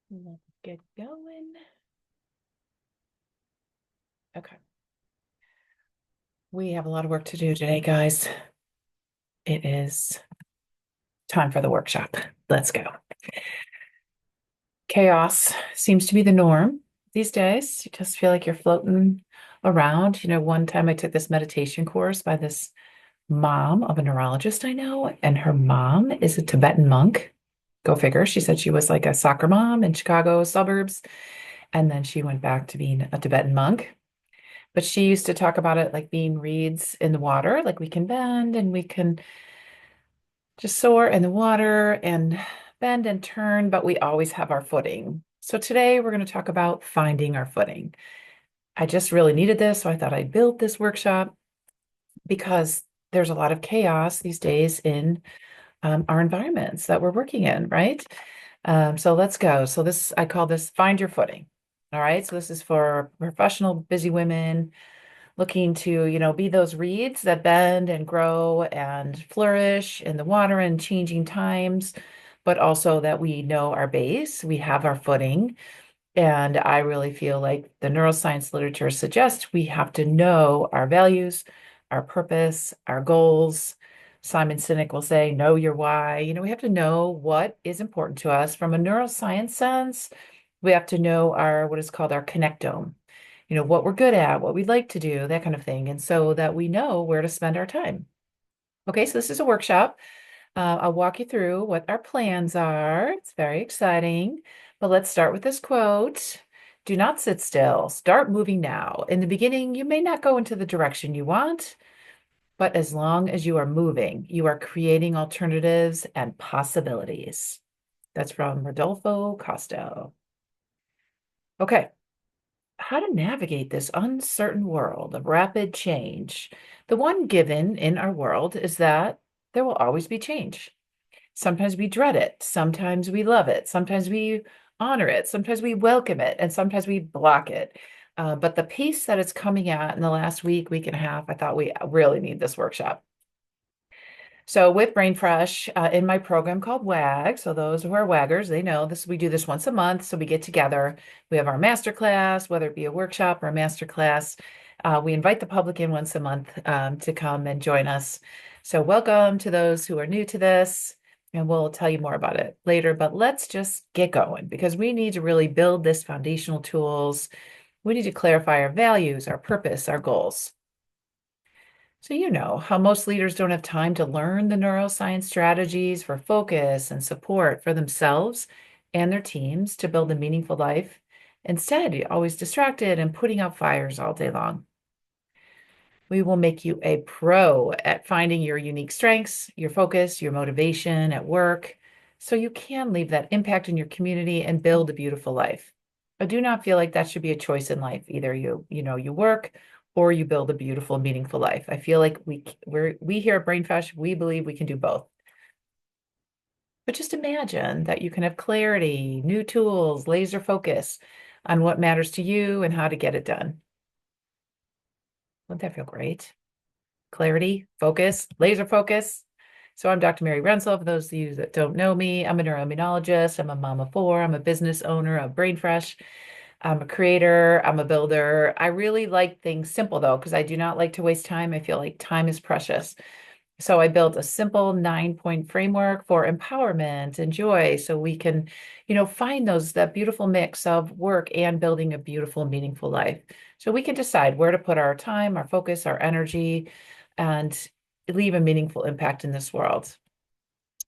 Let's get going. Okay. We have a lot of work to do today, guys. It is time for the workshop. Let's go. Chaos seems to be the norm these days. You just feel like you're floating around. One time I took this meditation course by this mom of a neurologist I know, and her mom is a Tibetan monk. Go figure. She said she was like a soccer mom in Chicago suburbs, and then she went back to being a Tibetan monk. But she used to talk about it like being reeds in the water, like we can bend and we can just soar in the water and bend and turn, but we always have our footing. So today we're going to talk about finding our footing. I just really needed this, so I thought I'd build this workshop because there's a lot of chaos these days in our environments that we're working in, right? So let's go. So I call this Find Your Footing. All right. So this is for professional, busy women looking to, be those reeds that bend and grow and flourish in the water and changing times, but also that we know our base, we have our footing. And I really feel like the neuroscience literature suggests we have to know our values, our purpose, our goals. Simon Sinek will say, know your why. We have to know what is important to us from a neuroscience sense. We have to know what is called our connectome, what we're good at, what we'd like to do, that kind of thing. And so that we know where to spend our time. Okay, so this is a workshop. I'll walk you through what our plans are. It's very exciting. But let's start with this quote. Do not sit still. Start moving now. In the beginning, you may not go into the direction you want, but as long as you are moving, you are creating alternatives and possibilities. That's from Rodolfo Costo. Okay, how to navigate this uncertain world of rapid change. The one given in our world is that there will always be change. Sometimes we dread it, sometimes we love it, sometimes we honor it, sometimes we welcome it, and sometimes we block it. But the pace that it's coming at in the last week and a half, I thought we really need this workshop. So with Brain Fresh, in my program called WAG, so those who are WAGers, they know this. We do this once a month, so we get together. We have our master class, whether it be a workshop or a master class. We invite the public in once a month to come and join us. So welcome to those who are new to this, and we'll tell you more about it later. But let's just get going because we need to really build this foundational tools. We need to clarify our values, our purpose, our goals. So, you know how most leaders don't have time to learn the neuroscience strategies for focus and support for themselves and their teams to build a meaningful life. Instead, you're always distracted and putting out fires all day long. We will make you a pro at finding your unique strengths, your focus, your motivation at work, so you can leave that impact in your community and build a beautiful life. I do not feel like that should be a choice in life. Either you work or you build a beautiful, meaningful life. I feel like we here at Brainfush, we believe we can do both. But just imagine that you can have clarity, new tools, laser focus on what matters to you and how to get it done. Wouldn't that feel great? Clarity, focus, laser focus. So I'm Dr. Mary Rensel. For those of you that don't know me, I'm a neuroimmunologist. I'm a mom of four. I'm a business owner of BrainFresh. I'm a creator. I'm a builder. I really like things simple though, because I do not like to waste time. I feel like time is precious. So I built a simple 9-point framework for empowerment and joy so we can, find that beautiful mix of work and building a beautiful, meaningful life. So we can decide where to put our time, our focus, our energy, and leave a meaningful impact in this world.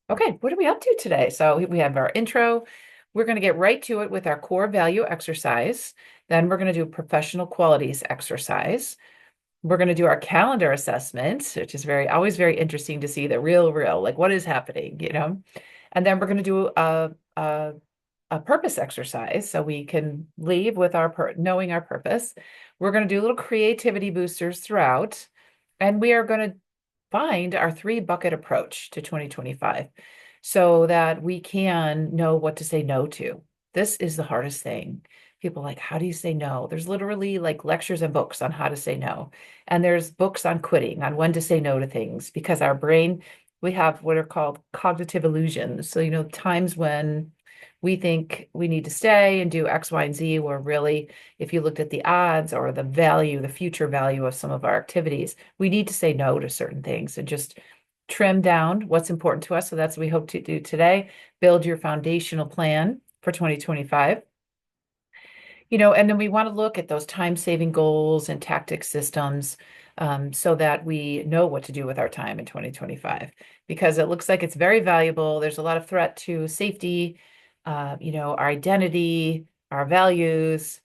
Okay, what are we up to today? So we have our intro. We're going to get right to it with our core value exercise. Then we're going to do professional qualities exercise. We're going to do our calendar assessment, which is always very interesting to see the real, like what is happening. And then we're going to do a purpose exercise so we can leave with knowing our purpose. We're going to do little creativity boosters throughout, and we are going to find our 3-bucket approach to 2025 so that we can know what to say no to. This is the hardest thing. People are like, how do you say no? There's literally like lectures and books on how to say no. And there's books on quitting, on when to say no to things, because our brain, we have what are called cognitive illusions. So, times when we think we need to stay and do X, Y, and Z, where really, if you looked at the odds or the value, the future value of some of our activities, we need to say no to certain things and just trim down what's important to us. So that's what we hope to do today. Build your foundational plan for 2025. And then we want to look at those time-saving goals and tactic systems so that we know what to do with our time in 2025, because it looks like it's very valuable. There's a lot of threat to safety, our identity, our values.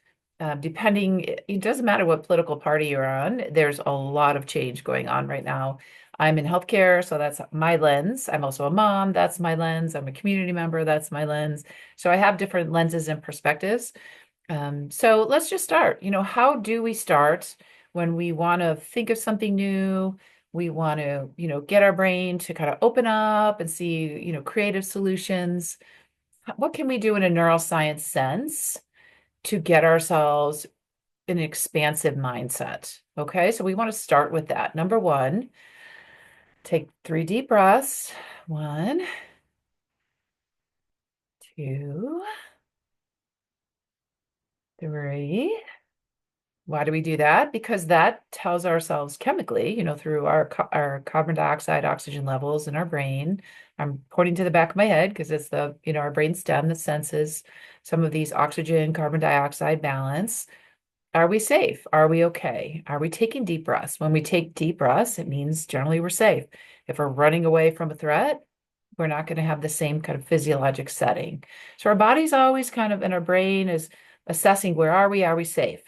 Depending, it doesn't matter what political party you're on, there's a lot of change going on right now. I'm in healthcare, so that's my lens. I'm also a mom, that's my lens. I'm a community member, that's my lens. So I have different lenses and perspectives. So let's just start. How do we start when we want to think of something new? We want to, get our brain to kind of open up and see, creative solutions. What can we do in a neuroscience sense to get ourselves in an expansive mindset? Okay, so we want to start with that. Number one, take 3 deep breaths. 1, 2, 3. Why do we do that? Because that tells ourselves chemically, through our carbon dioxide, oxygen levels in our brain. I'm pointing to the back of my head because it's our brain stem that senses some of these oxygen, carbon dioxide balance. Are we safe? Are we okay? Are we taking deep breaths? When we take deep breaths, it means generally we're safe. If we're running away from a threat, we're not going to have the same kind of physiologic setting. So our body's always kind of, and our brain is assessing, where are we? Are we safe?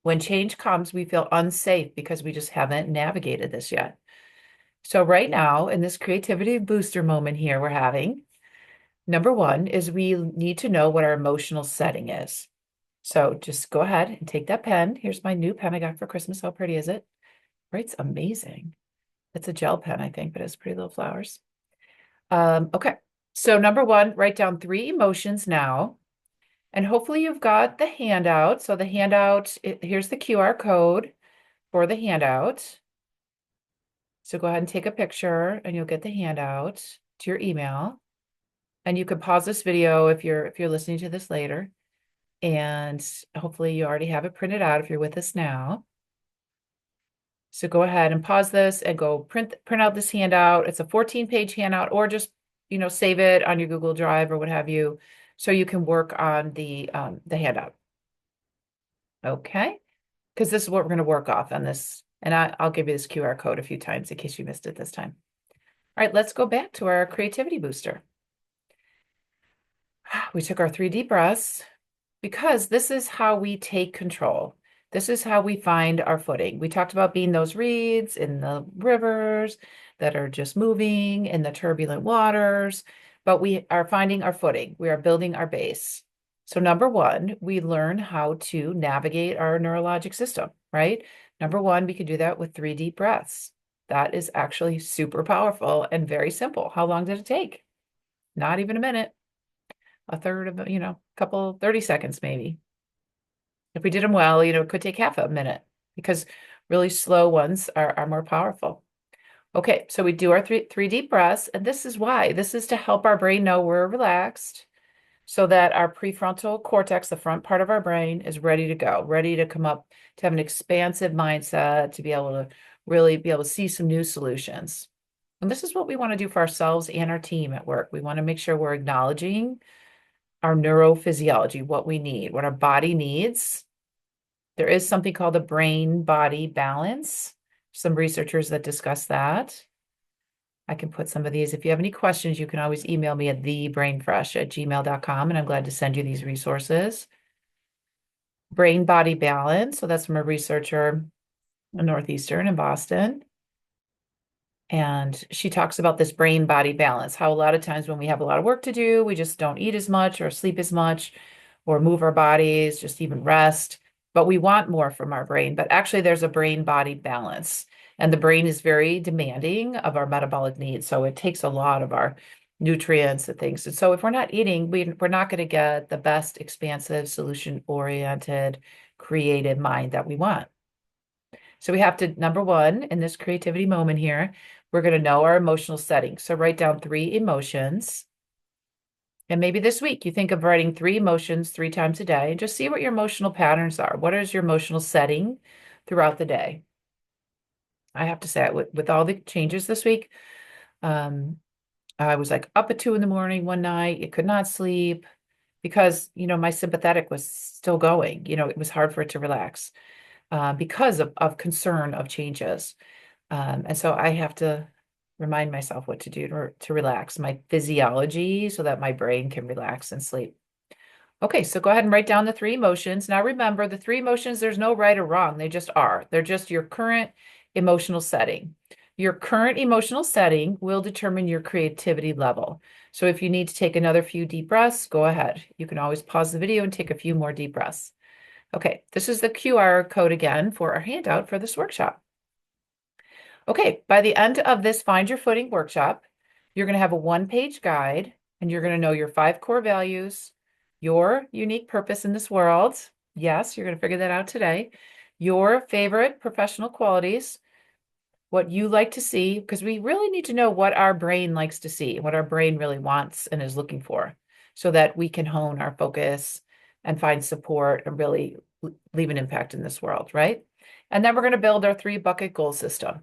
When change comes, we feel unsafe because we just haven't navigated this yet. So right now, in this creativity booster moment here we're having, number one is we need to know what our emotional setting is. So just go ahead and take that pen. Here's my new pen I got for Christmas. How pretty is it? Right? It's amazing. It's a gel pen, I think, but it's pretty little flowers. Okay. So number one, write down 3 emotions now. And hopefully you've got the handout. So the handout, here's the QR code for the handout. So go ahead and take a picture and you'll get the handout to your email. And you can pause this video if you're listening to this later. And hopefully you already have it printed out if you're with us now. So go ahead and pause this and go print out this handout. It's a 14-page handout, or just, save it on your Google Drive or what have you, so you can work on the handout. Okay, because this is what we're going to work off on this. And I'll give you this QR code a few times in case you missed it this time. All right, let's go back to our creativity booster. We took our 3 deep breaths because this is how we take control. This is how we find our footing. We talked about being those reeds in the rivers that are just moving in the turbulent waters, but we are finding our footing. We are building our base. So number one, we learn how to navigate our neurologic system, right? Number one, we can do that with 3 deep breaths. That is actually super powerful and very simple. How long did it take? Not even a minute. A third of, couple, 30 seconds maybe. If we did them well, it could take half a minute, because really slow ones are more powerful. Okay, so we do our three deep breaths, and this is why. This is to help our brain know we're relaxed, so that our prefrontal cortex, the front part of our brain, is ready to go, ready to come up, to have an expansive mindset, to be able to really be able to see some new solutions. And this is what we want to do for ourselves and our team at work. We want to make sure we're acknowledging our neurophysiology, what we need, what our body needs. There is something called the brain-body balance. Some researchers that discuss that. I can put some of these. If you have any questions, you can always email me at thebrainfresh@gmail.com, and I'm glad to send you these resources. Brain-body balance. So that's from a researcher in Northeastern in Boston. And she talks about this brain-body balance, how a lot of times when we have a lot of work to do, we just don't eat as much or sleep as much or move our bodies, just even rest. But we want more from our brain. But actually, there's a brain-body balance. And the brain is very demanding of our metabolic needs. So it takes a lot of our nutrients and things. And so if we're not eating, we're not going to get the best expansive, solution-oriented, creative mind that we want. So we have to, number one, in this creativity moment here, we're going to know our emotional setting. So write down 3 emotions. And maybe this week you think of writing 3 emotions 3 times a day and just see what your emotional patterns are. What is your emotional setting throughout the day? I have to say, with all the changes this week, um, I was like up at 2 in the morning one night. You could not sleep because, my sympathetic was still going. It was hard for it to relax because of concern of changes. And so I have to remind myself what to do to relax my physiology so that my brain can relax and sleep. Okay, so go ahead and write down the 3 emotions. Now remember, the 3 emotions, there's no right or wrong. They just are. They're just your current emotional setting. Your current emotional setting will determine your creativity level. So if you need to take another few deep breaths, go ahead. You can always pause the video and take a few more deep breaths. Okay, this is the QR code again for our handout for this workshop. Okay, by the end of this Find Your Footing workshop, you're going to have a one-page guide and you're going to know your 5 core values, your unique purpose in this world. Yes, you're going to figure that out today. Your favorite professional qualities, what you like to see, because we really need to know what our brain likes to see, what our brain really wants and is looking for, so that we can hone our focus and find support and really leave an impact in this world, right? And then we're going to build our 3 bucket goal system.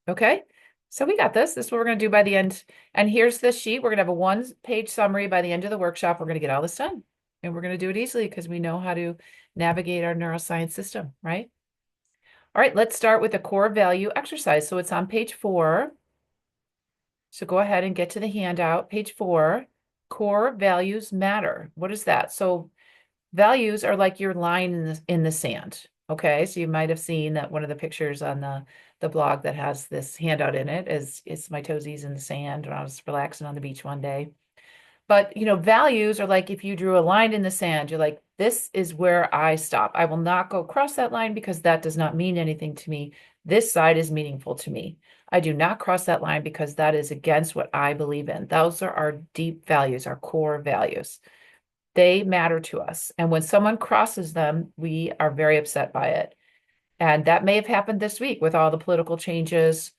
Okay, so we got this. This is what we're going to do by the end. And here's the sheet. We're going to have a 1-page summary by the end of the workshop. We're going to get all this done. And we're going to do it easily because we know how to navigate our neuroscience system, right? All right, let's start with a core value exercise. So it's on page 4. So go ahead and get to the handout, page 4. Core values matter. What is that? So values are like your line in the sand. Okay, so you might have seen that one of the pictures on the blog that has this handout in it is my toesies in the sand when I was relaxing on the beach one day. But values are like if you drew a line in the sand, you're like, this is where I stop. I will not go across that line because that does not mean anything to me. This side is meaningful to me. I do not cross that line because that is against what I believe in. Those are our deep values, our core values. They matter to us. And when someone crosses them, we are very upset by it. And that may have happened this week with all the political changes.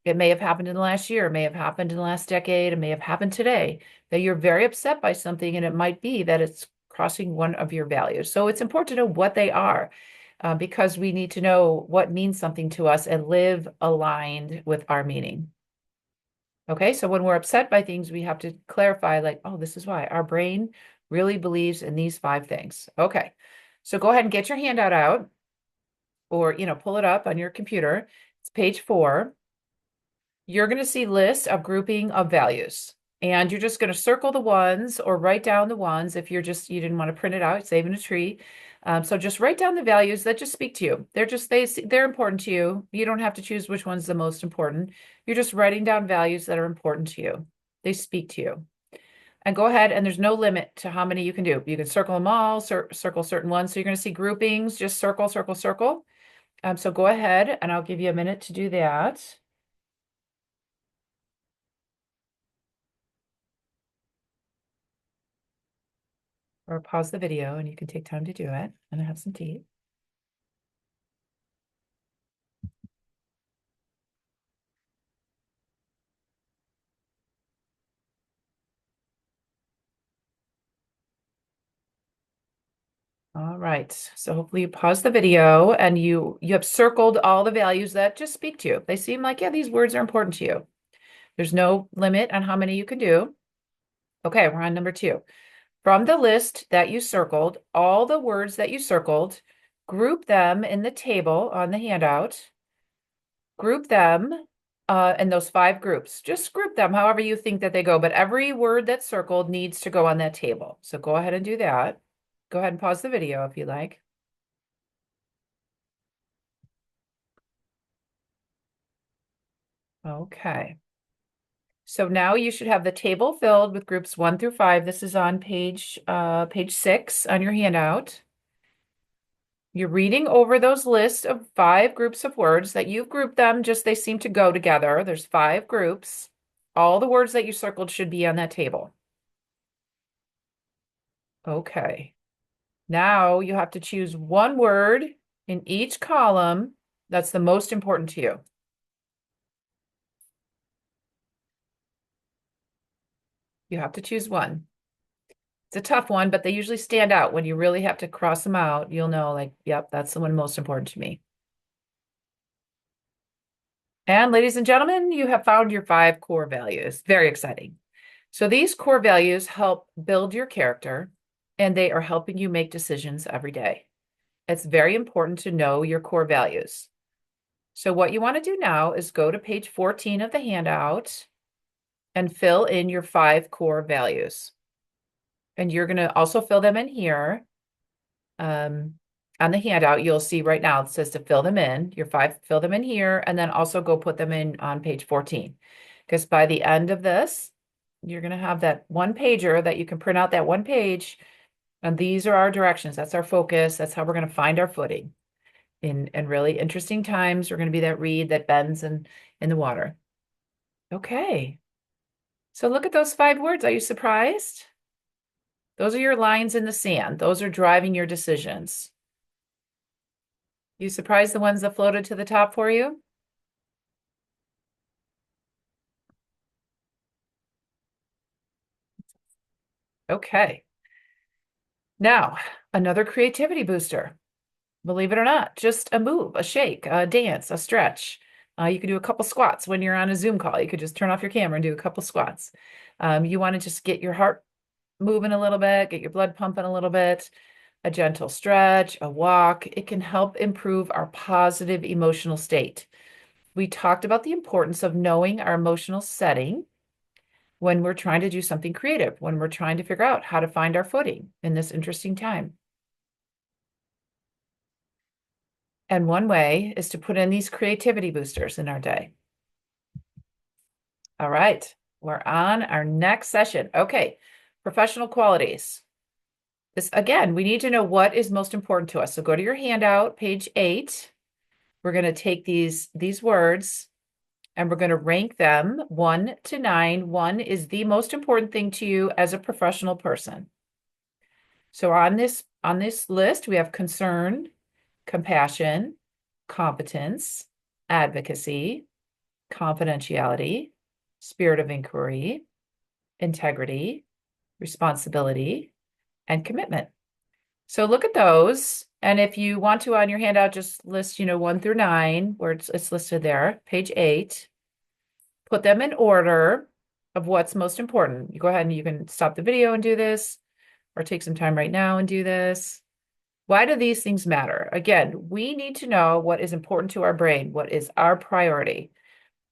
It may have happened in the last year, it may have happened in the last decade, it may have happened today, that you're very upset by something, and it might be that it's crossing one of your values. So it's important to know what they are, because we need to know what means something to us and live aligned with our meaning. Okay, so when we're upset by things, we have to clarify, like, oh, this is why. Our brain really believes in these 5 things. Okay, so go ahead and get your handout out or, pull it up on your computer. It's page 4. You're going to see lists of grouping of values. And you're just going to circle the ones or write down the ones if you didn't want to print it out, saving a tree. So just write down the values that just speak to you. They're important to you. You don't have to choose which one's the most important. You're just writing down values that are important to you. They speak to you. And go ahead, and there's no limit to how many you can do. You can circle them all, circle certain ones. So you're going to see groupings, just circle, circle, circle. So go ahead, and I'll give you a minute to do that. Or pause the video and you can take time to do it and have some tea. All right, so hopefully you pause the video and you have circled all the values that just speak to you. They seem like, yeah, these words are important to you. There's no limit on how many you can do. Okay, we're on number 2. From the list that you circled, all the words that you circled, group them in the table on the handout. Group them in those 5 groups. Just group them however you think that they go, but every word that's circled needs to go on that table. So go ahead and do that. Go ahead and pause the video if you like. Okay. So now you should have the table filled with groups 1 through 5. This is on page 6 on your handout. You're reading over those lists of 5 groups of words that you've grouped them, just they seem to go together. There's 5 groups. All the words that you circled should be on that table. Okay. Now you have to choose one word in each column that's the most important to you. You have to choose one. It's a tough one, but they usually stand out. When you really have to cross them out, you'll know, like, yep, that's the one most important to me. And ladies and gentlemen, you have found your 5 core values. Very exciting. So these core values help build your character, and they are helping you make decisions every day. It's very important to know your core values. So what you want to do now is go to page 14 of the handout and fill in your 5 core values. And you're going to also fill them in here. On the handout, you'll see right now it says to fill them in, your 5, fill them in here, and then also go put them in on page 14. Because by the end of this, you're going to have that one pager that you can print out that one page. And these are our directions. That's our focus. That's how we're going to find our footing. In really interesting times, we're going to be that reed that bends in the water. Okay. So look at those 5 words. Are you surprised? Those are your lines in the sand. Those are driving your decisions. You surprised the ones that floated to the top for you? Okay. Now, another creativity booster. Believe it or not, just a move, a shake, a dance, a stretch. You could do a couple squats when you're on a Zoom call. You could just turn off your camera and do a couple squats. You want to just get your heart moving a little bit, get your blood pumping a little bit, a gentle stretch, a walk. It can help improve our positive emotional state. We talked about the importance of knowing our emotional setting when we're trying to do something creative, when we're trying to figure out how to find our footing in this interesting time. And one way is to put in these creativity boosters in our day. All right, we're on our next session. Okay, professional qualities. This again, we need to know what is most important to us. So go to your handout, page 8. We're going to take these words and we're going to rank them 1 to 9. 1 is the most important thing to you as a professional person. So on this list, we have concern, compassion, competence, advocacy, confidentiality, spirit of inquiry, integrity, responsibility, and commitment. So look at those. And if you want to on your handout, just list, 1 through 9, where it's listed there, page 8. Put them in order of what's most important. You go ahead and you can stop the video and do this, or take some time right now and do this. Why do these things matter? Again, we need to know what is important to our brain, what is our priority.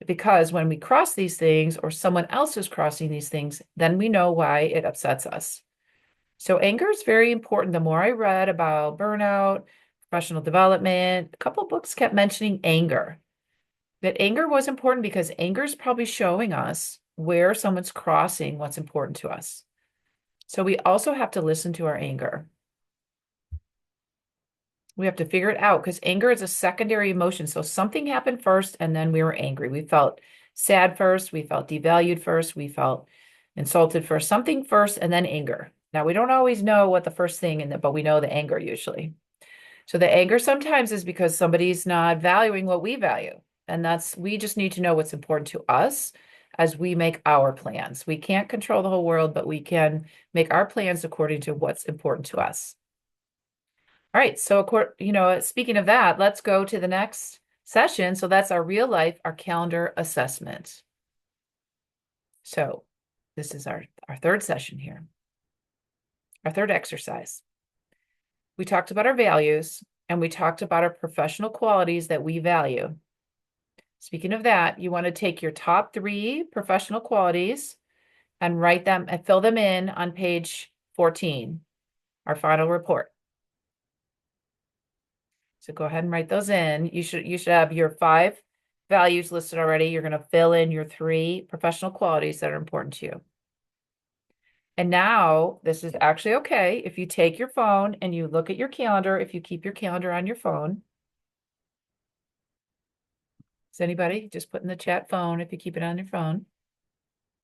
Because when we cross these things or someone else is crossing these things, then we know why it upsets us. So anger is very important. The more I read about burnout, professional development, a couple of books kept mentioning anger. That anger was important because anger is probably showing us where someone's crossing what's important to us. So we also have to listen to our anger. We have to figure it out because anger is a secondary emotion. So something happened first and then we were angry. We felt sad first. We felt devalued first. We felt insulted first. Something first and then anger. Now, we don't always know what the first thing, but we know the anger usually. So the anger sometimes is because somebody's not valuing what we value. And we just need to know what's important to us as we make our plans. We can't control the whole world, but we can make our plans according to what's important to us. All right, so speaking of that, let's go to the next session. So that's our real life, our calendar assessment. So this is our third session here, our third exercise. We talked about our values and we talked about our professional qualities that we value. Speaking of that, you want to take your top 3 professional qualities and write them and fill them in on page 14, our final report. So go ahead and write those in. You should have your 5 values listed already. You're going to fill in your 3 professional qualities that are important to you. And now this is actually okay if you take your phone and you look at your calendar, if you keep your calendar on your phone. Does anybody just put in the chat phone if you keep it on your phone?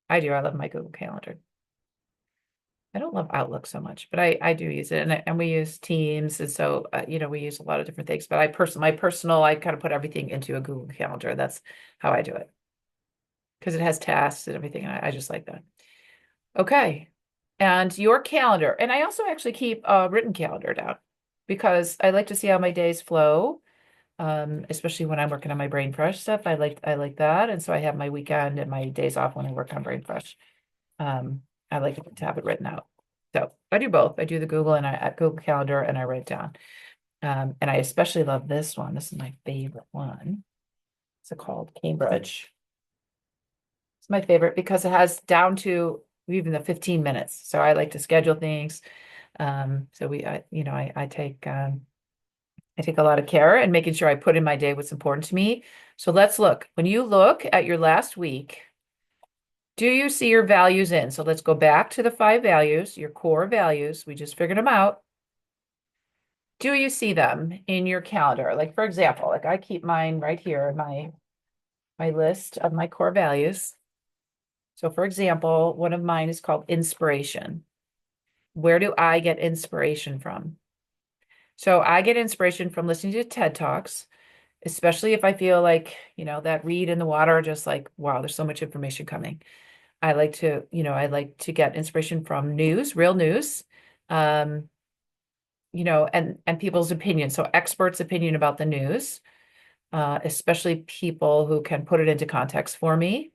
I do. I love my Google Calendar. I don't love Outlook so much, but I do use it, and we use Teams, and so we use a lot of different things. But I kind of put everything into a Google Calendar. That's how I do it because it has tasks and everything. And I just like that. Okay, and your calendar. And I also actually keep a written calendar down because I like to see how my days flow. Especially when I'm working on my brain fresh stuff. I like that. And so I have my weekend and my days off when I work on brain fresh. Um, I like to have it written out. So I do both. I do the Google and I at Google Calendar and I write it down. And I especially love this one. This is my favorite one. It's called Cambridge. It's my favorite because it has down to even the 15 minutes. So I like to schedule things. So I take a lot of care in making sure I put in my day what's important to me. So let's look. When you look at your last week, do you see your values in? So let's go back to the 5 values, your core values. We just figured them out. Do you see them in your calendar? Like for example, like I keep mine right here, my list of my core values. So for example, one of mine is called inspiration. Where do I get inspiration from? So I get inspiration from listening to TED Talks, especially if I feel like, that read in the water, just like, wow, there's so much information coming. I like to get inspiration from news, real news, um, and people's opinions. So experts' opinion about the news, especially people who can put it into context for me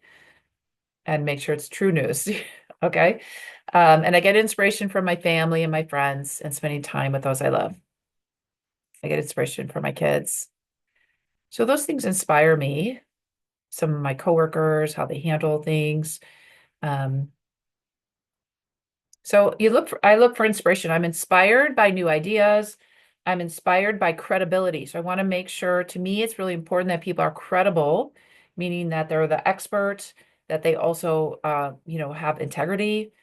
and make sure it's true news. Okay. And I get inspiration from my family and my friends and spending time with those I love. I get inspiration from my kids. So those things inspire me. Some of my coworkers, how they handle things. Um, so I look for inspiration. I'm inspired by new ideas. I'm inspired by credibility. So I want to make sure, to me, it's really important that people are credible, meaning that they're the expert, that they also, have integrity.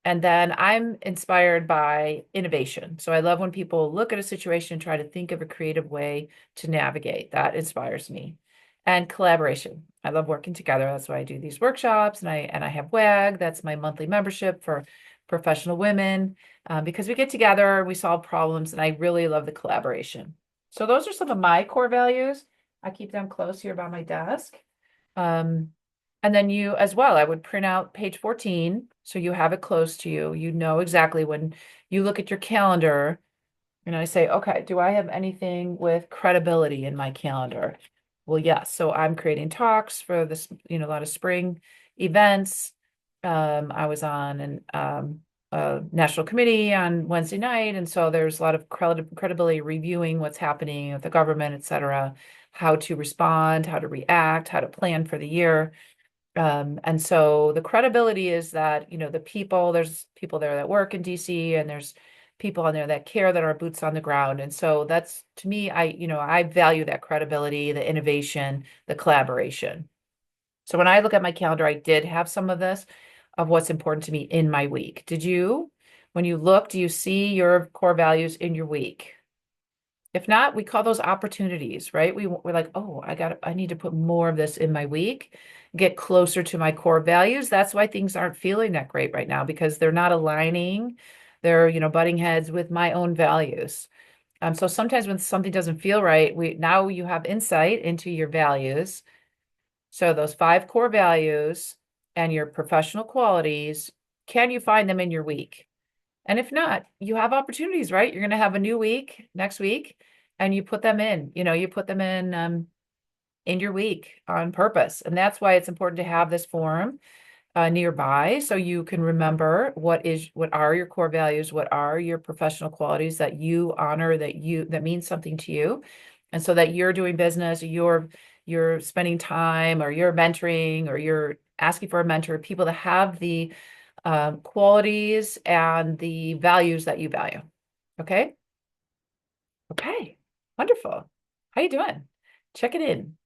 And then I'm inspired by innovation. So I love when people look at a situation and try to think of a creative way to navigate. That inspires me. And collaboration. I love working together. That's why I do these workshops and I have WAG. That's my monthly membership for professional women, because we get together and we solve problems and I really love the collaboration. So those are some of my core values. I keep them close here by my desk. Um, and then you as well, I would print out page 14 so you have it close to you. You know exactly when you look at your calendar and I say, okay, do I have anything with credibility in my calendar? Well, yes. So I'm creating talks for this, a lot of spring events. I was on a national committee on Wednesday night, and so there's a lot of credibility reviewing what's happening with the government, et cetera, how to respond, how to react, how to plan for the year. And so the credibility is that, there's people there that work in DC and there's people on there that care, that are boots on the ground. And so that's, to me, I value that credibility, the innovation, the collaboration. So when I look at my calendar, I did have some of this of what's important to me in my week. Did you? When you look, do you see your core values in your week? If not, we call those opportunities, right? We're like, oh, I need to put more of this in my week, get closer to my core values. That's why things aren't feeling that great right now because they're not aligning. They're, butting heads with my own values. So sometimes when something doesn't feel right, now you have insight into your values. So those 5 core values and your professional qualities, can you find them in your week? And if not, you have opportunities, right? You're going to have a new week next week and you put them in, you put them in your week on purpose. And that's why it's important to have this form nearby so you can remember what are your core values, what are your professional qualities that you honor, that means something to you. And so that you're doing business, you're spending time or you're mentoring or you're asking for a mentor, people that have the qualities and the values that you value. Okay. Okay. Wonderful. How you doing? Check it in.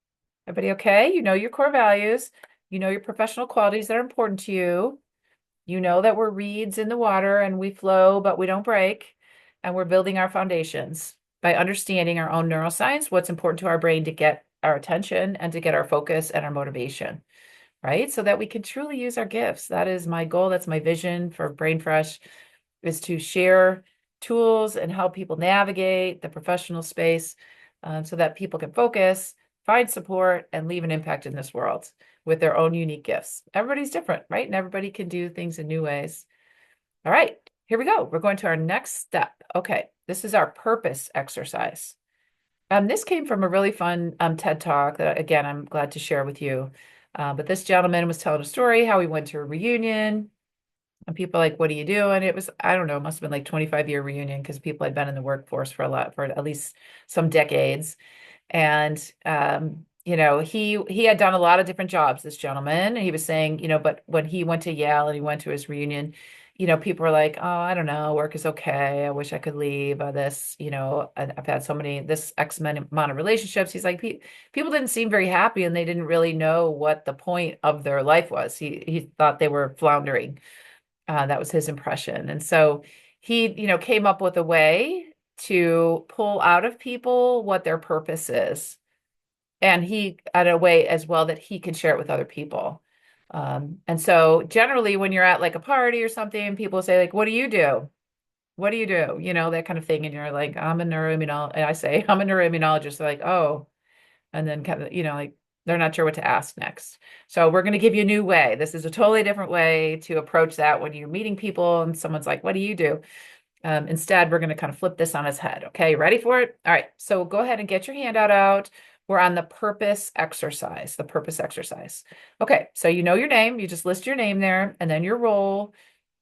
Everybody okay? You know your core values. You know your professional qualities that are important to you. You know that we're reeds in the water and we flow, but we don't break. And we're building our foundations by understanding our own neuroscience, what's important to our brain to get our attention and to get our focus and our motivation, right? So that we can truly use our gifts. That is my goal. That's my vision for Brain Fresh, is to share tools and help people navigate the professional space, so that people can focus, find support, and leave an impact in this world with their own unique gifts. Everybody's different, right? And everybody can do things in new ways. All right, here we go. We're going to our next step. Okay, this is our purpose exercise. This came from a really fun TED Talk that, again, I'm glad to share with you. But this gentleman was telling a story how he went to a reunion, and people are like, "What do you do?" And it was, I don't know, it must have been like 25-year reunion because people had been in the workforce for for at least some decades. And he had done a lot of different jobs, this gentleman. And he was saying, but when he went to Yale and he went to his reunion, people were like, "Oh, I don't know, work is okay. I wish I could leave this, I've had so many this X amount of relationships." He's like, people didn't seem very happy and they didn't really know what the point of their life was. He thought they were floundering. That was his impression. And so he, came up with a way to pull out of people what their purpose is. And he had a way as well that he can share it with other people. And so generally when you're at like a party or something, people say like, "What do you do? What do you do?" That kind of thing. And you're like, "I'm a neuroimmunologist." And I say, "I'm a neuroimmunologist." They're like, "Oh," and then kind of, like they're not sure what to ask next. So we're going to give you a new way. This is a totally different way to approach that when you're meeting people and someone's like, "What do you do?" Instead, we're going to kind of flip this on its head. Okay, ready for it? All right, so go ahead and get your handout out. We're on the purpose exercise, the purpose exercise. Okay, so you know your name. You just list your name there and then your role.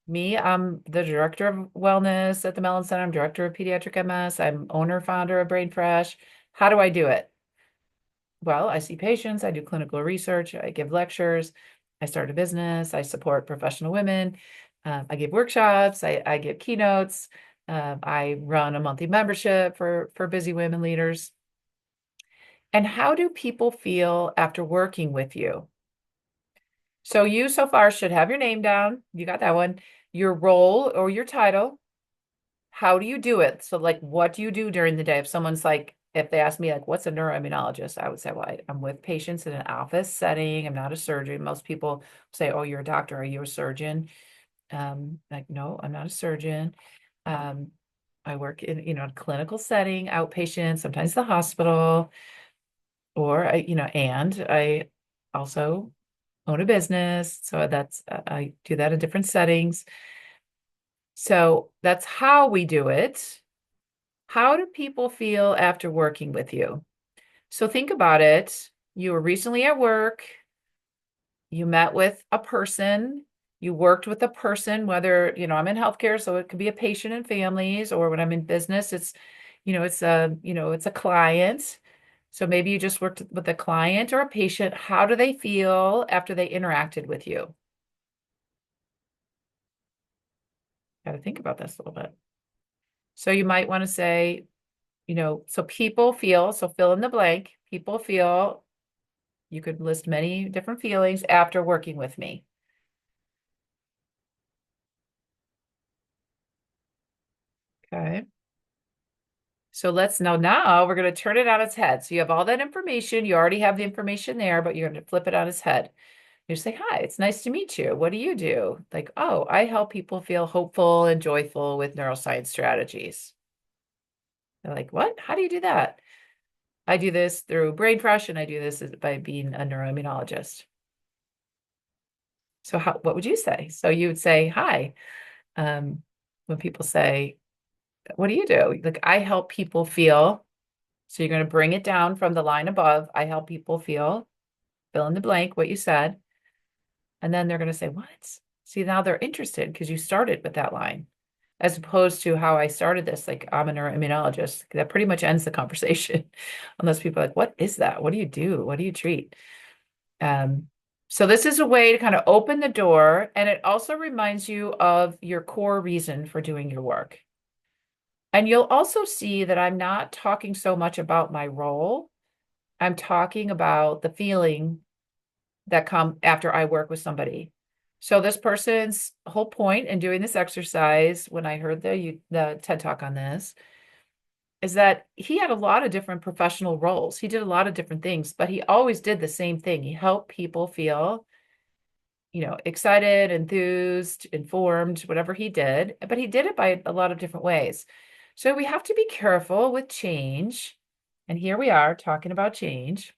Me, I'm the director of wellness at the Mellon Center. I'm director of pediatric MS. I'm owner, founder of Brain Fresh. How do I do it? Well, I see patients, I do clinical research, I give lectures, I start a business, I support professional women, I give workshops, I give keynotes, I run a monthly membership for busy women leaders. And how do people feel after working with you? So you so far should have your name down. You got that one. Your role or your title. How do you do it? So, like, what do you do during the day? If someone's like, if they ask me, like, what's a neuroimmunologist? I would say, well, I'm with patients in an office setting. I'm not a surgeon. Most people say, oh, you're a doctor. Are you a surgeon? Like, no, I'm not a surgeon. Um, I work in, a clinical setting, outpatient, sometimes the hospital, or and I also own a business. So I do that in different settings. So that's how we do it. How do people feel after working with you? So think about it. You were recently at work, you met with a person, you worked with a person, whether, I'm in healthcare, so it could be a patient and families, or when I'm in business, it's a client. So maybe you just worked with a client or a patient. How do they feel after they interacted with you? Got to think about this a little bit. So you might want to say, so people feel, so fill in the blank, people feel. You could list many different feelings after working with me. Okay. So let's now we're going to turn it on its head. So you have all that information. You already have the information there, but you're going to flip it on its head. You say, "Hi, it's nice to meet you. What do you do?" Like, "Oh, I help people feel hopeful and joyful with neuroscience strategies." They're like, "What? How do you do that?" "I do this through Brain Fresh, and I do this by being a neuroimmunologist." So what would you say? So you would say, "Hi." When people say, "What do you do?" Like, "I help people feel." So you're going to bring it down from the line above. "I help people feel," fill in the blank, what you said. And then they're going to say, "What?" See, now they're interested because you started with that line, as opposed to how I started this, like, "I'm a neuroimmunologist." That pretty much ends the conversation. Unless people are like, "What is that? What do you do? What do you treat?" Um, so this is a way to kind of open the door. And it also reminds you of your core reason for doing your work. And you'll also see that I'm not talking so much about my role. I'm talking about the feeling that come after I work with somebody. So this person's whole point in doing this exercise, when I heard the TED Talk on this, is that he had a lot of different professional roles. He did a lot of different things, but he always did the same thing. He helped people feel, excited, enthused, informed, whatever he did, but he did it by a lot of different ways. So we have to be careful with change. And here we are talking about change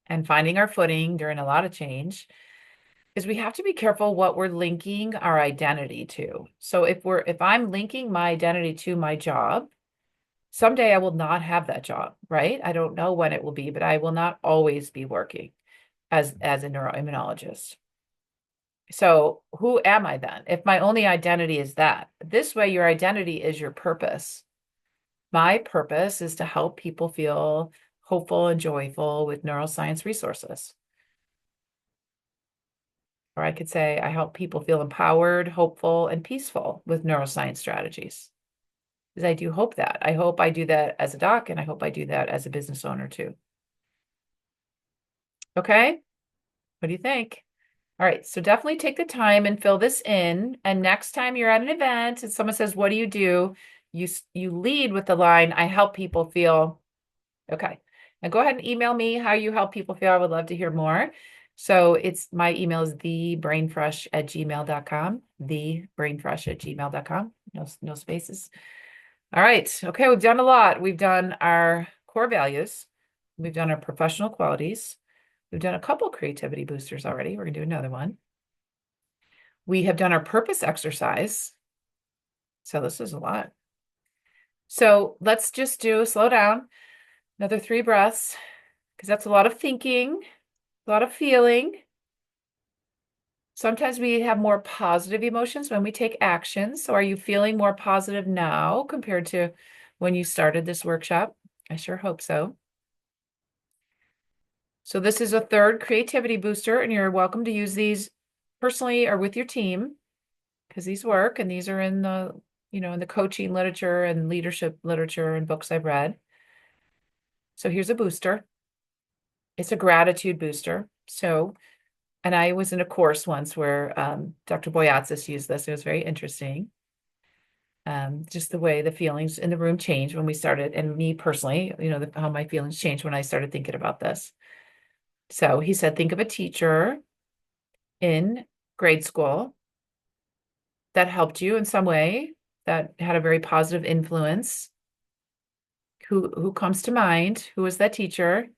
and finding our footing during a lot of change, is we have to be careful what we're linking our identity to. So if I'm linking my identity to my job, someday I will not have that job, right? I don't know when it will be, but I will not always be working as a neuroimmunologist. So who am I then? If my only identity is that, this way your identity is your purpose. My purpose is to help people feel hopeful and joyful with neuroscience resources. Or I could say, I help people feel empowered, hopeful, and peaceful with neuroscience strategies. Because I do hope that. I hope I do that as a doc, and I hope I do that as a business owner too. Okay? What do you think? All right, so definitely take the time and fill this in. And next time you're at an event and someone says, "What do?" You lead with the line, "I help people feel." Okay. Now go ahead and email me how you help people feel. I would love to hear more. So my email is thebrainfresh@gmail.com, thebrainfresh@gmail.com. No spaces. All right. Okay, we've done a lot. We've done our core values. We've done our professional qualities. We've done a couple creativity boosters already. We're going to do another one. We have done our purpose exercise. So this is a lot. So let's just slow down, another 3 breaths, because that's a lot of thinking, a lot of feeling. Sometimes we have more positive emotions when we take action. So are you feeling more positive now compared to when you started this workshop? I sure hope so. So this is a third creativity booster, and you're welcome to use these personally or with your team because these work, and these are in the coaching literature and leadership literature and books I've read. So here's a booster. It's a gratitude booster. And I was in a course once where Dr. Boyatzis used this. It was very interesting. Just the way the feelings in the room changed when we started, and me personally, how my feelings changed when I started thinking about this. So he said, think of a teacher in grade school that helped you in some way, that had a very positive influence. Who comes to mind? Who was that teacher?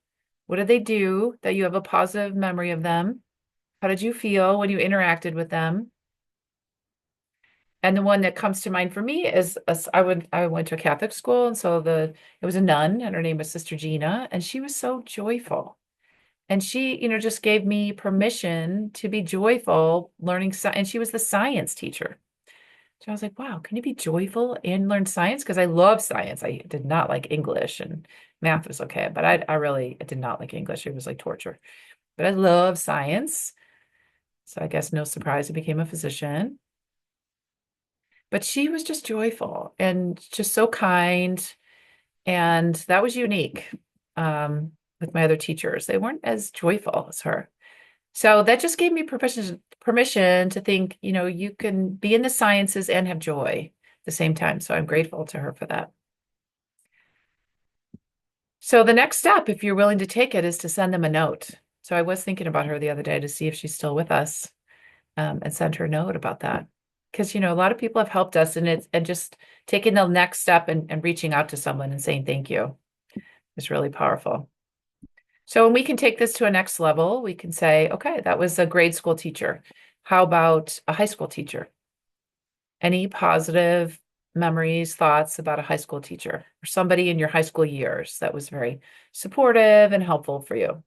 What did they do that you have a positive memory of them? How did you feel when you interacted with them? And the one that comes to mind for me is I went to a Catholic school, and so it was a nun, and her name was Sister Gina, and she was so joyful. And she, just gave me permission to be joyful learning and she was the science teacher. So I was like, wow, can you be joyful and learn science? Because I love science. I did not like English, and math was okay, but I really did not like English. It was like torture. But I love science. So I guess no surprise, I became a physician. But she was just joyful and just so kind. And that was unique with my other teachers. They weren't as joyful as her. So that just gave me permission to think, you can be in the sciences and have joy at the same time. So I'm grateful to her for that. So the next step, if you're willing to take it, is to send them a note. So I was thinking about her the other day to see if she's still with us, and send her a note about that. Because, a lot of people have helped us, and just taking the next step and reaching out to someone and saying thank you is really powerful. So when we can take this to a next level, we can say, okay, that was a grade school teacher. How about a high school teacher? Any positive memories, thoughts about a high school teacher or somebody in your high school years that was very supportive and helpful for you?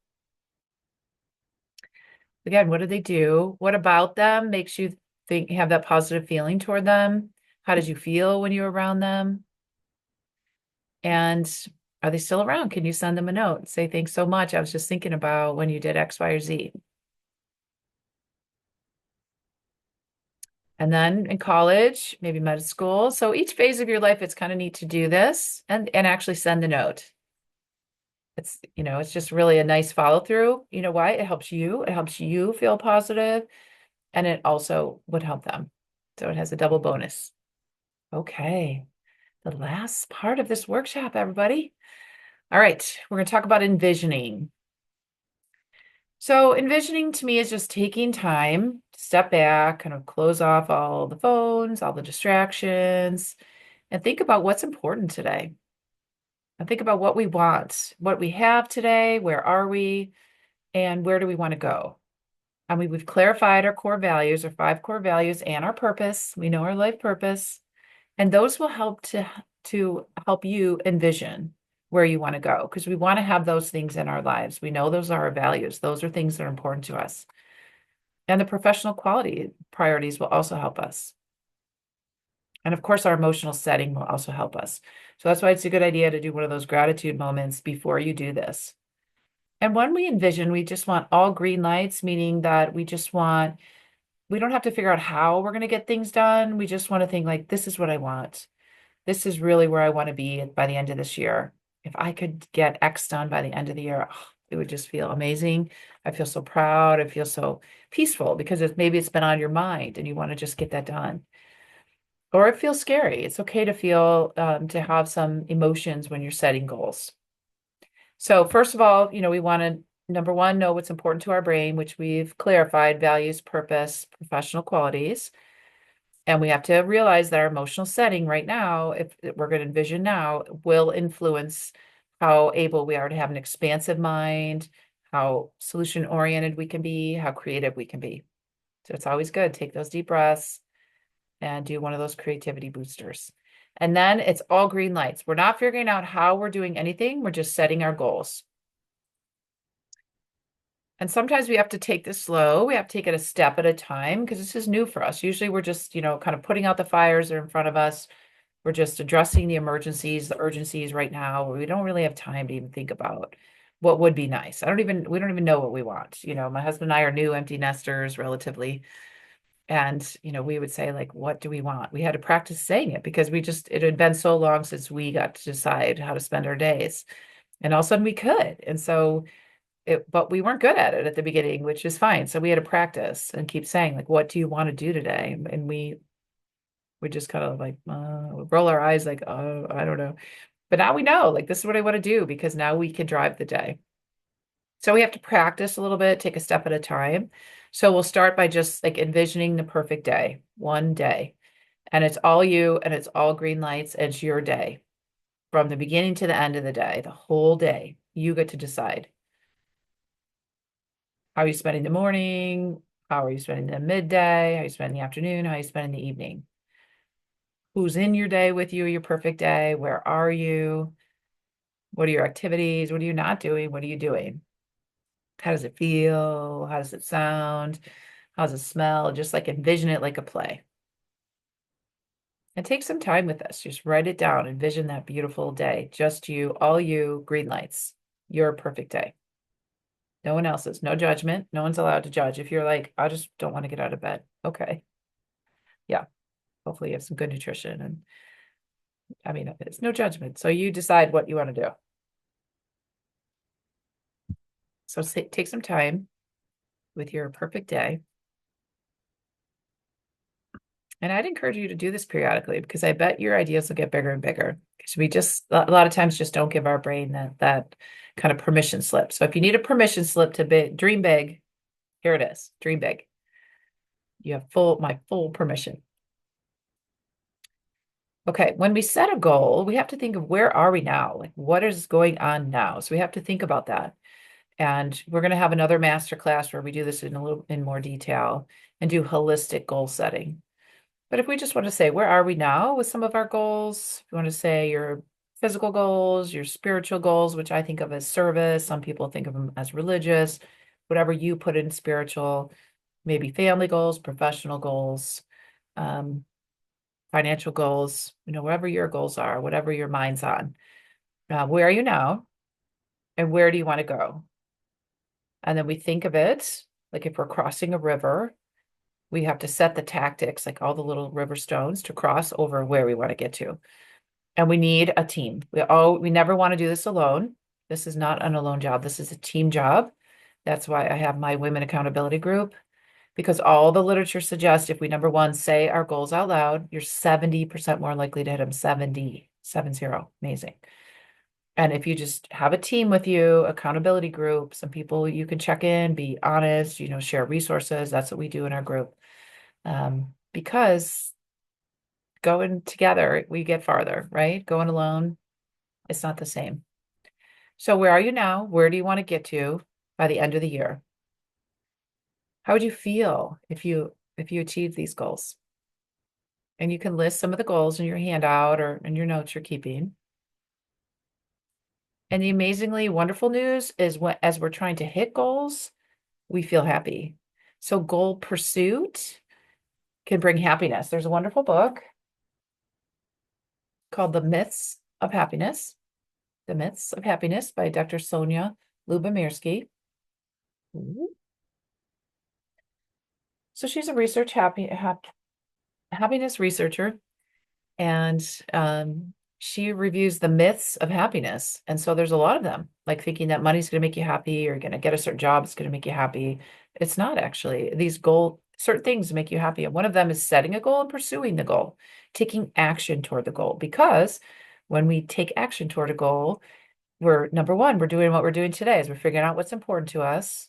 Again, what did they do? What about them makes you have that positive feeling toward them? How did you feel when you were around them? And are they still around? Can you send them a note and say, thanks so much. I was just thinking about when you did X, Y, or Z. And then in college, maybe med school. So each phase of your life, it's kind of neat to do this and actually send the note. It's just really a nice follow through. You know why? It helps you. It helps you feel positive, and it also would help them. So it has a double bonus. Okay. The last part of this workshop, everybody. All right. We're going to talk about envisioning. So envisioning to me is just taking time to step back, kind of close off all the phones, all the distractions, and think about what's important today. And think about what we want, what we have today, where are we, and where do we want to go? And we've clarified our core values, our five core values, and our purpose. We know our life purpose, and those will help to help you envision where you want to go because we want to have those things in our lives. We know those are our values. Those are things that are important to us. And the professional quality priorities will also help us. And of course, our emotional setting will also help us. So that's why it's a good idea to do one of those gratitude moments before you do this. And when we envision, we just want all green lights, meaning that we don't have to figure out how we're going to get things done. We just want to think like, this is what I want. This is really where I want to be by the end of this year. If I could get X done by the end of the year, oh, it would just feel amazing. I feel so proud. I feel so peaceful because maybe it's been on your mind and you want to just get that done. Or it feels scary. It's okay to feel, to have some emotions when you're setting goals. So first of all, we want to, number one, know what's important to our brain, which we've clarified, values, purpose, professional qualities. And we have to realize that our emotional setting right now, if we're going to envision now, will influence how able we are to have an expansive mind, how solution oriented we can be, how creative we can be. So it's always good. Take those deep breaths and do one of those creativity boosters. And then it's all green lights. We're not figuring out how we're doing anything. We're just setting our goals. And sometimes we have to take this slow. We have to take it a step at a time because this is new for us. Usually we're just, kind of putting out the fires that are in front of us. We're just addressing the emergencies, the urgencies right now. We don't really have time to even think about what would be nice. We don't even know what we want. My husband and I are new empty nesters relatively. And, we would say like, what do we want? We had to practice saying it because it had been so long since we got to decide how to spend our days. And all of a sudden we could. And so but we weren't good at it at the beginning, which is fine. So we had to practice and keep saying like, what do you want to do today? And we just kind of like roll our eyes like, oh, I don't know. But now we know like this is what I want to do because now we can drive the day. So we have to practice a little bit, take a step at a time. So we'll start by just like envisioning the perfect day, one day. And it's all you and it's all green lights. It's your day from the beginning to the end of the day, the whole day. You get to decide. How are you spending the morning? How are you spending the midday? How are you spending the afternoon? How are you spending the evening? Who's in your day with you, your perfect day? Where are you? What are your activities? What are you not doing? What are you doing? How does it feel? How does it sound? How does it smell? Just like envision it like a play. And take some time with this. Just write it down. Envision that beautiful day. Just you, all you, green lights. Your perfect day. No one else's. No judgment. No one's allowed to judge. If you're like, I just don't want to get out of bed. Okay. Yeah. Hopefully you have some good nutrition. And I mean, it's no judgment. So you decide what you want to do. So take some time with your perfect day. And I'd encourage you to do this periodically because I bet your ideas will get bigger and bigger. Because we just a lot of times just don't give our brain that kind of permission slip. So if you need a permission slip to dream big, here it is. Dream big. You have my full permission. Okay, when we set a goal, we have to think of where are we now? Like what is going on now? So we have to think about that. And we're going to have another master class where we do this in more detail and do holistic goal setting. But if we just want to say, where are we now with some of our goals? If you want to say your physical goals, your spiritual goals, which I think of as service, some people think of them as religious, whatever you put in spiritual, maybe family goals, professional goals, um, financial goals, whatever your goals are, whatever your mind's on. Where are you now? And where do you want to go? And then we think of it like if we're crossing a river, we have to set the tactics, like all the little river stones to cross over where we want to get to. And we need a team. We never want to do this alone. This is not an alone job. This is a team job. That's why I have my women accountability group, because all the literature suggests if we, number one, say our goals out loud, you're 70% more likely to hit them. 70. Amazing. And if you just have a team with you, accountability group, some people you can check in, be honest, share resources. That's what we do in our group. Because going together, we get farther, right? Going alone, it's not the same. So where are you now? Where do you want to get to by the end of the year? How would you feel if you achieved these goals? And you can list some of the goals in your handout or in your notes you're keeping. And the amazingly wonderful news is what as we're trying to hit goals, we feel happy. So goal pursuit can bring happiness. There's a wonderful book called The Myths of Happiness by Dr. Sonia Lubomirsky. So she's a happiness researcher, and she reviews the myths of happiness. And so there's a lot of them, like thinking that money's going to make you happy or you're going to get a certain job is going to make you happy. It's not actually. Certain things make you happy. And one of them is setting a goal and pursuing the goal, taking action toward the goal. Because when we take action toward a goal, we're number one, we're doing what we're doing today is we're figuring out what's important to us.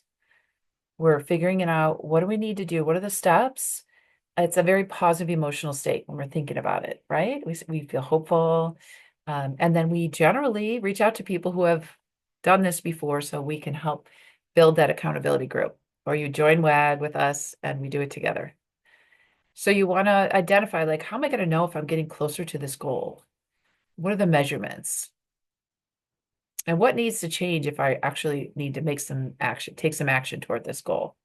We're figuring it out. What do we need to do? What are the steps? It's a very positive emotional state when we're thinking about it, right? We feel hopeful. And then we generally reach out to people who have done this before so we can help build that accountability group. Or you join WAG with us and we do it together. So you want to identify, like, how am I going to know if I'm getting closer to this goal? What are the measurements? And what needs to change if I actually need to take some action toward this goal?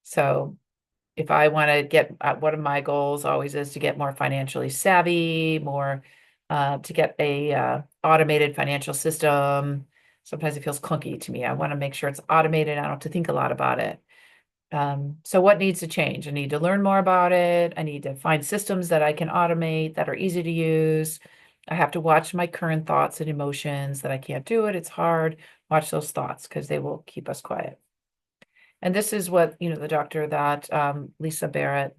So if I want to get one of my goals always is to get more financially savvy, more to get a automated financial system. Sometimes it feels clunky to me. I want to make sure it's automated. I don't have to think a lot about it. So what needs to change? I need to learn more about it. I need to find systems that I can automate that are easy to use. I have to watch my current thoughts and emotions that I can't do it. It's hard. Watch those thoughts because they will keep us quiet. And this is what, the doctor that Lisa Barrett,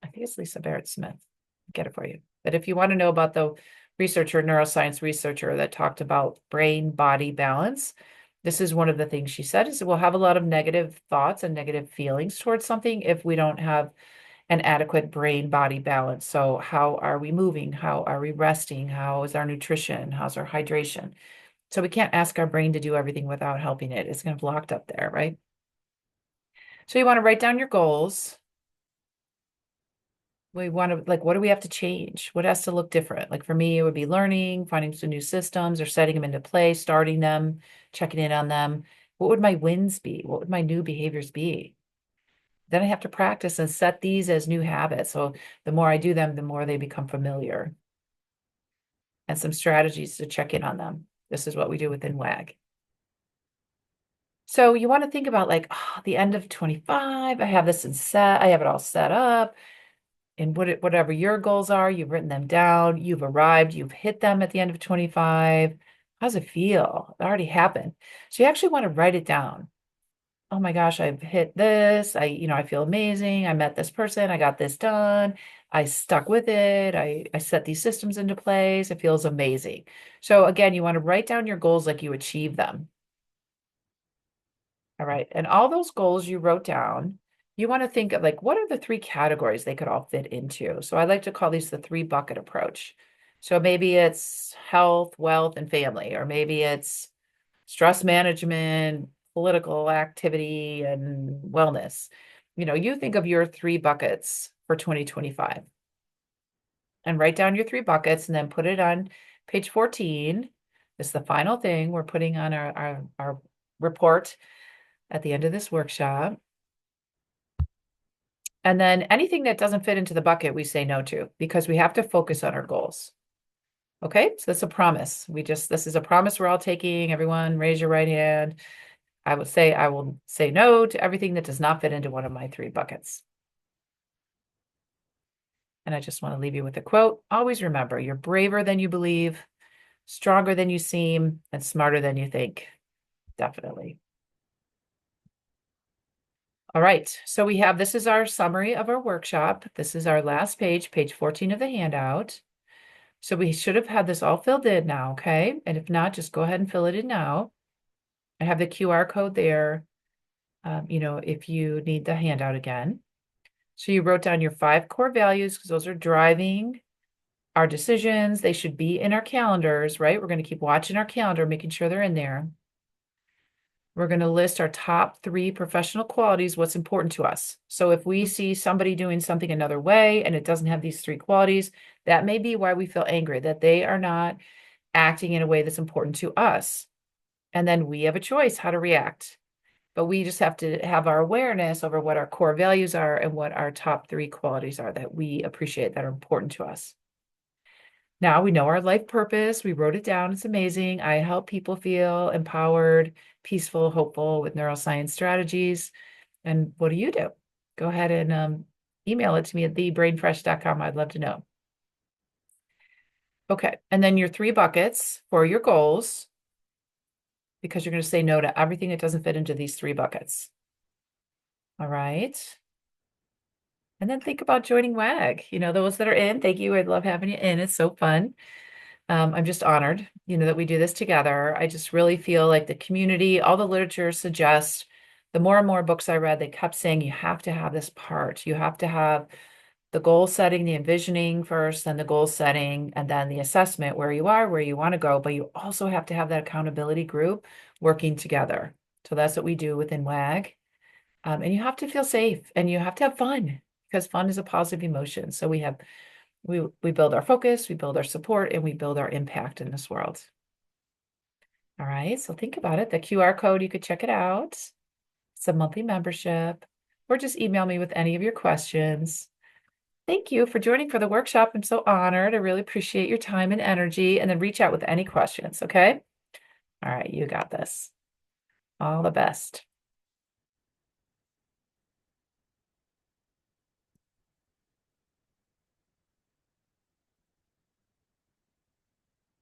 I think it's Lisa Barrett Smith, get it for you. But if you want to know about the neuroscience researcher that talked about brain-body balance, this is one of the things she said is we'll have a lot of negative thoughts and negative feelings towards something if we don't have an adequate brain-body balance. So how are we moving? How are we resting? How is our nutrition? How's our hydration? So we can't ask our brain to do everything without helping it. It's kind of locked up there, right? So you want to write down your goals. We want to, like, what do we have to change? What has to look different? Like for me, it would be learning, finding some new systems or setting them into place, starting them, checking in on them. What would my wins be? What would my new behaviors be? Then I have to practice and set these as new habits. So the more I do them, the more they become familiar. And some strategies to check in on them. This is what we do within WAG. So you want to think about like, the end of 25, I have I have it all set up. And whatever your goals are, you've written them down, you've arrived, you've hit them at the end of 25. How's it feel? It already happened. So you actually want to write it down. Oh my gosh, I've hit this. I feel amazing. I met this person. I got this done. I stuck with it. I set these systems into place. It feels amazing. So again, you want to write down your goals like you achieve them. All right. And all those goals you wrote down, you want to think of like, what are the three categories they could all fit into? So I like to call these the three bucket approach. So maybe it's health, wealth, and family, or maybe it's stress management, political activity, and wellness. You think of your three buckets for 2025 and write down your three buckets and then put it on page 14. It's the final thing we're putting on our report at the end of this workshop. And then anything that doesn't fit into the bucket, we say no to because we have to focus on our goals. Okay, so that's a promise. This is a promise we're all taking. Everyone, raise your right hand. I will say no to everything that does not fit into one of my three buckets. And I just want to leave you with a quote. Always remember, you're braver than you believe, stronger than you seem, and smarter than you think. Definitely. All right, so this is our summary of our workshop. This is our last page, page 14 of the handout. So we should have had this all filled in now, okay? And if not, just go ahead and fill it in now. I have the QR code there, if you need the handout again. So you wrote down your 5 core values because those are driving our decisions. They should be in our calendars, right? We're going to keep watching our calendar, making sure they're in there. We're going to list our top 3 professional qualities, what's important to us. So if we see somebody doing something another way and it doesn't have these 3 qualities, that may be why we feel angry, that they are not acting in a way that's important to us. And then we have a choice how to react. But we just have to have our awareness over what our core values are and what our top 3 qualities are that we appreciate, that are important to us. Now we know our life purpose. We wrote it down. It's amazing. I help people feel empowered, peaceful, hopeful with neuroscience strategies. And what do you do? Go ahead and email it to me at thebrainfresh.com. I'd love to know. Okay. And then your 3 buckets for your goals, because you're going to say no to everything that doesn't fit into these 3 buckets. All right. And then think about joining WAG. Those that are in, thank you. I'd love having you in. It's so fun. I'm just honored, that we do this together. I just really feel like the community, all the literature suggests, the more and more books I read, they kept saying you have to have this part. You have to have the goal setting, the envisioning first, then the goal setting, and then the assessment, where you are, where you want to go. But you also have to have that accountability group working together. So that's what we do within WAG. And you have to feel safe and you have to have fun, because fun is a positive emotion. So we build our focus, we build our support, and we build our impact in this world. All right, so think about it. The QR code, you could check it out. It's a monthly membership, or just email me with any of your questions. Thank you for joining for the workshop. I'm so honored. I really appreciate your time and energy, and then reach out with any questions, okay? All right, you got this. All the best.